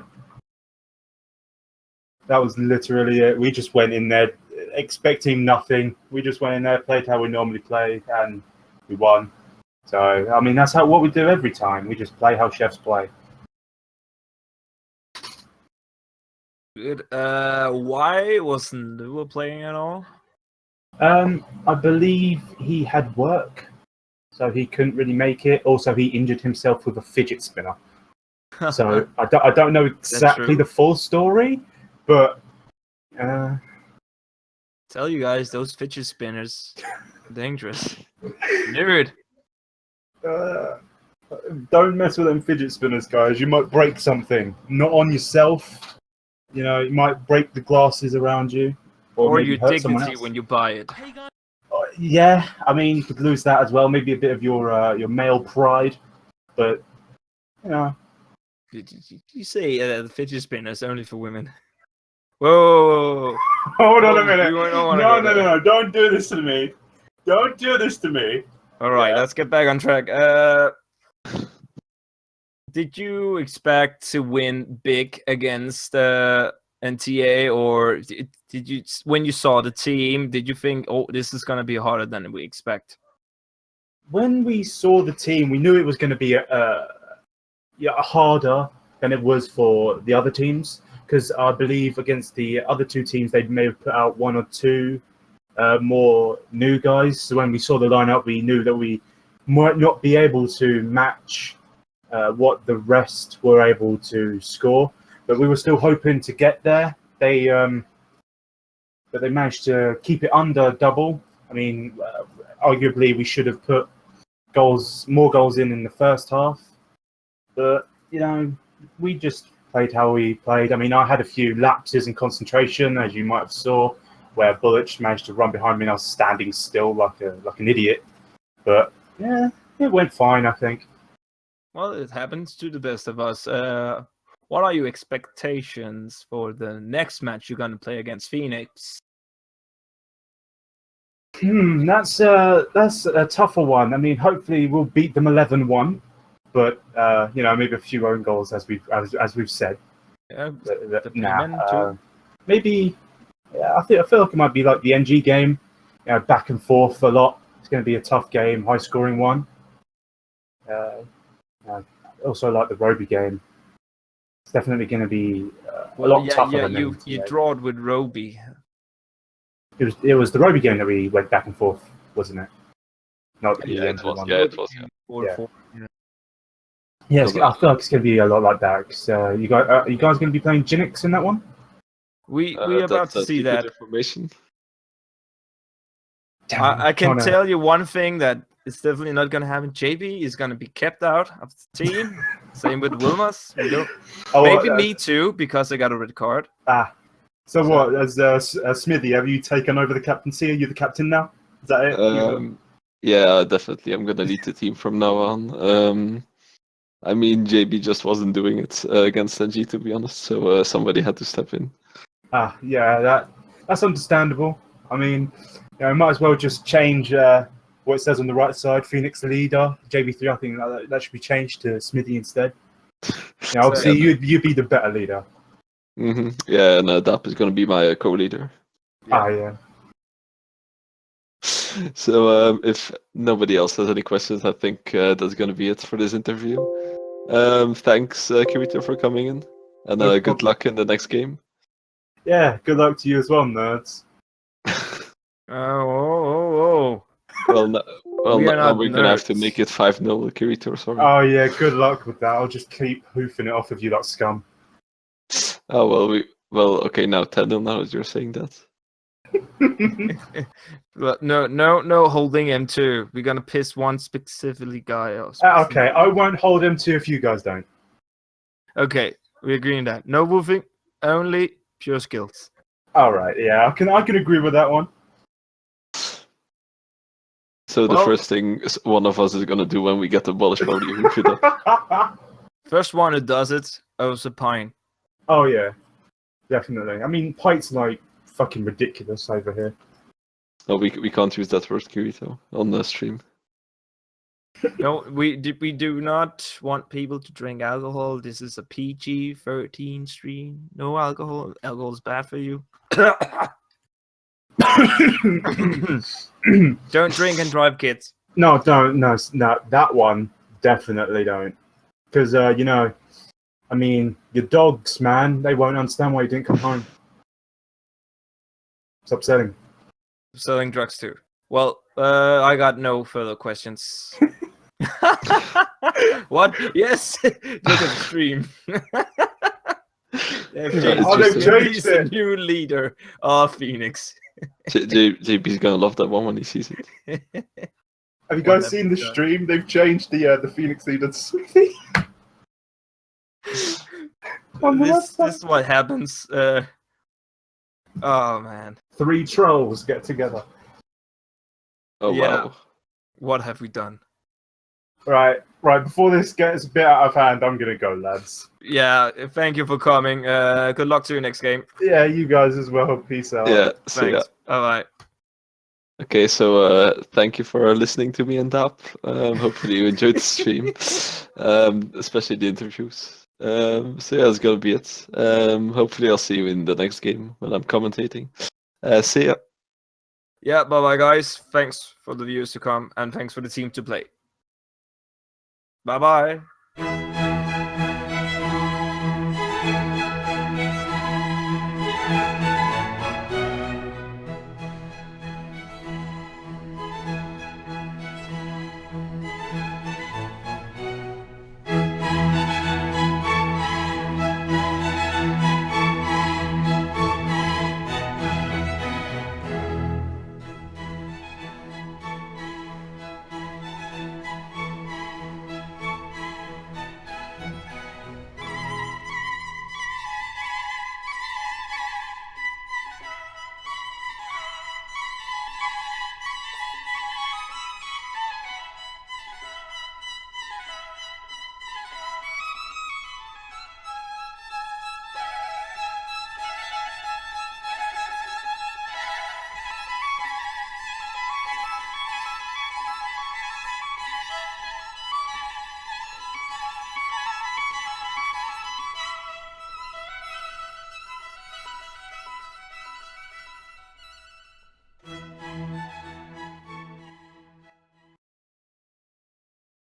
Speaker 4: That was literally it. We just went in there expecting nothing. We just went in there, played how we normally play, and we won. So, I mean, that's what we do every time. We just play how chefs play.
Speaker 1: Good. Why wasn't Lua playing at all?
Speaker 4: I believe he had work, so he couldn't really make it. Also, he injured himself with a fidget spinner. So I don't know exactly the full story, but
Speaker 1: tell you guys, those fidget spinners, dangerous. Nerd.
Speaker 4: Don't mess with them fidget spinners, guys. You might break something. Not on yourself. You know, you might break the glasses around you,
Speaker 1: Or
Speaker 4: maybe
Speaker 1: your
Speaker 4: hurt someone
Speaker 1: dignity
Speaker 4: else.
Speaker 1: when you buy it.
Speaker 4: Yeah, I mean, you could lose that as well. Maybe a bit of your male pride, but you know.
Speaker 1: Did you say the fidget spinners only for women? Whoa!
Speaker 4: Hold on a minute.
Speaker 1: No!
Speaker 4: Don't do this to me. Don't do this to me.
Speaker 1: All right,
Speaker 4: Yeah.
Speaker 1: let's get back on track. Did you expect to win big against NTA, or did you, when you saw the team, did you think, oh, this is gonna be harder than we expect?
Speaker 4: When we saw the team, we knew it was going to be harder than it was for the other teams, because I believe against the other two teams they may have put out one or two more new guys. So when we saw the lineup, we knew that we might not be able to match what the rest were able to score, but we were still hoping to get there. But they managed to keep it under double. I mean, arguably we should have put more goals in the first half, but you know, we just played how we played. I mean, I had a few lapses in concentration, as you might have saw, where Bullich managed to run behind me and I was standing still like an idiot. But yeah, it went fine, I think.
Speaker 1: Well, it happens to the best of us. What are your expectations for the next match you're gonna play against Phoenix?
Speaker 4: That's a tougher one. I mean, hopefully we'll beat them 11-1, but you know, maybe a few own goals as we've said.
Speaker 1: Yeah, the payment too.
Speaker 4: Maybe. Yeah, I feel like it might be like the NG game, you know, back and forth a lot. It's going to be a tough game, high scoring one. Also like the Roby game. It's definitely going to be a lot tougher than
Speaker 1: you drawed with Roby.
Speaker 4: It was the Roby game that we went back and forth, wasn't it? Not the
Speaker 2: it was. Yeah, it was.
Speaker 4: Yeah, I feel like it's going to be a lot like that. Are you guys going to be playing Jinx in that one?
Speaker 1: We're about to see that.
Speaker 2: Information.
Speaker 1: I can tell you one thing that it's definitely not going to happen. JB is going to be kept out of the team. Same with Wilmas. Maybe me too, because I got a red card.
Speaker 4: So what? As Smithy, have you taken over the captaincy? Are you the captain now? Is that it?
Speaker 2: Yeah, definitely. I'm gonna lead the team from now on. I mean, JB just wasn't doing it against NG, to be honest. So somebody had to step in.
Speaker 4: Yeah, that's understandable. I mean, you know, might as well just change what it says on the right side. Phoenix leader, JB3. I think that should be changed to Smithy instead. You know, obviously, you'd be the better leader.
Speaker 2: Mm-hmm. Yeah, and Dap is going to be my co-leader.
Speaker 4: Yeah.
Speaker 2: So if nobody else has any questions, I think that's going to be it for this interview. Thanks, Kirito, for coming in, and good luck in the next game.
Speaker 4: Yeah, good luck to you as well, nerds.
Speaker 1: Oh.
Speaker 2: Well, now we're going to have to make it 5-0, Kirito, sorry.
Speaker 4: Oh yeah, good luck with that. I'll just keep hoofing it off of you like scum.
Speaker 2: Oh, well, okay, now 10-0 now as you're saying that.
Speaker 1: No holding him too. We're gonna piss one specifically guy off.
Speaker 4: Okay, I won't hold him to if you guys don't.
Speaker 1: Okay, we agree on that. No woofing, only pure skills.
Speaker 4: All right, yeah, I can agree with that one.
Speaker 2: So the
Speaker 1: Well-
Speaker 2: first thing one of us is gonna do when we get abolished probably Hoofida.
Speaker 1: First one who does it owes a pint.
Speaker 4: Oh yeah, definitely. I mean, Pite's like fucking ridiculous over here.
Speaker 2: No, we can't use that word, Kirito, on the stream.
Speaker 1: No, we do not want people to drink alcohol. This is a PG-13 stream. No alcohol. Alcohol is bad for you. Don't drink and drive, kids.
Speaker 4: No, don't. No, that one definitely don't. Because you know, I mean, your dogs, man, they won't understand why you didn't come home. It's upsetting.
Speaker 1: Selling drugs too. Well, I got no further questions. What? Yes. Look at the stream. They've changed
Speaker 4: Oh, they've
Speaker 1: it.
Speaker 4: changed
Speaker 1: He's the
Speaker 4: it.
Speaker 1: new leader of Phoenix.
Speaker 2: JP's gonna love that one when he sees it.
Speaker 4: Have you
Speaker 1: What
Speaker 4: guys
Speaker 1: have
Speaker 4: seen
Speaker 1: we
Speaker 4: the
Speaker 1: done?
Speaker 4: stream? They've changed the Phoenix leader to Smithy. On the
Speaker 1: This
Speaker 4: website.
Speaker 1: is what happens. Oh man.
Speaker 4: 3 trolls get together.
Speaker 2: Oh
Speaker 1: Yeah.
Speaker 2: wow.
Speaker 1: What have we done?
Speaker 4: Right. Before this gets a bit out of hand, I'm gonna go, lads.
Speaker 1: Yeah, thank you for coming. Good luck to your next game.
Speaker 4: Yeah, you guys as well. Peace out.
Speaker 2: Yeah. So yeah.
Speaker 1: Thanks. Bye bye.
Speaker 2: Okay, so thank you for listening to me and Dap. Hopefully you enjoyed the stream, especially the interviews. So yeah, that's gonna be it. Hopefully I'll see you in the next game when I'm commentating. See ya.
Speaker 1: Yeah, bye bye guys. Thanks for the viewers to come and thanks for the team to play. Bye bye.